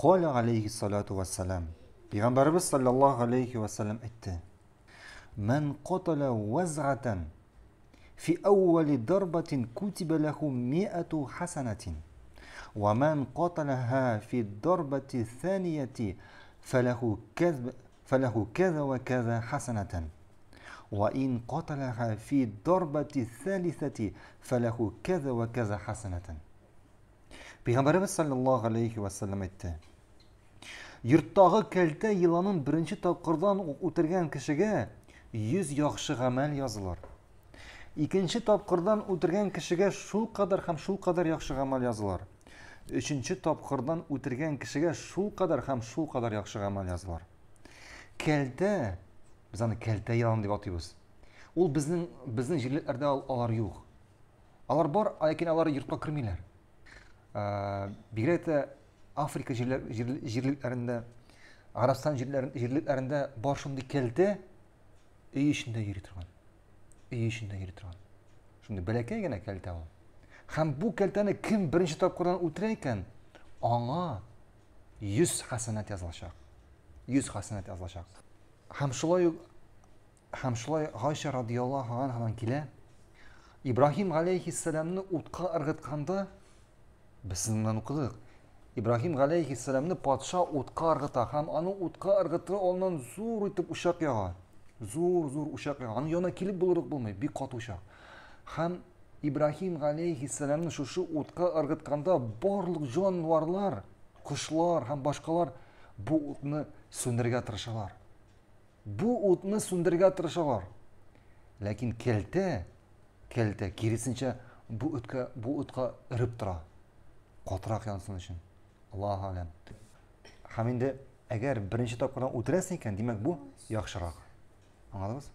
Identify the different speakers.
Speaker 1: Kâle aleyhissalatu vesselam. Peygamberimiz sallallahu aleyhi ve sellem etti. Men qatala vez'aten fi evveli darbatin kutibe lehu mi'atu hasenetin. Ve men qatalaha fi darbeti thaniyeti فله كذا وكذا حسنة وإن قتلها في الضربة الثالثة فله كذا وكذا حسنة. Peygamberimiz sallallahu aleyhi ve sellem etti. Yurttagı kelte yılanın birinci tapkırdan o'tirgan kishiga 100 yaxshi amal yazılır. İkinci tapkırdan o'tirgan kishiga shul qadar yaxshi amal yazılır. Üçüncü tapkırdan o'tirgan kishiga shul qadar yaxshi amal yazılır. Kelte, biz onu kelte yılan deb atıyoruz. Ol bizning jirliklarda alar yo'q. Alar bor, lekin alar yurtga kirmaylar. Bigret Afrika jirliklarında, Arabistan jirliklarında bor shunday kelte uy ishida yuri turgan. Shunday balakaygina kelte o. Ham bu keltani kim birinchi topqirdan o'tirar ekan, anga 100 hasanat yozilacak. 100 hasanat yazılacak. Ham şulay Ayşe radıyallahu anhadan kile İbrahim aleyhisselamni o'tqa irg'itganda biz sizdan o'qidik. İbrahim aleyhisselamni podsho o'tqa irg'ita, ham ani o'tqa irg'itira olgan zo'r etib ushaq yog'an. Zo'r ushaq yog'an. Ani yana kelib bo'lmaydi, bir qat ushaq. Ham İbrahim aleyhisselamni shu o'tqa irg'itganda barliq jonivorlar, qushlar ham boshqalar bu o'tni söndürge tırışalar. Bu o'tni söndürge tırışalar. Lakin kelte kirisince bu o'tqa irib tura. Qotiroq yonsin uchun. Allohu alam. Ham endi agar birinchi topqirdan o'tirasiz ekan, demak bu yaxshiroq. Anladingiz?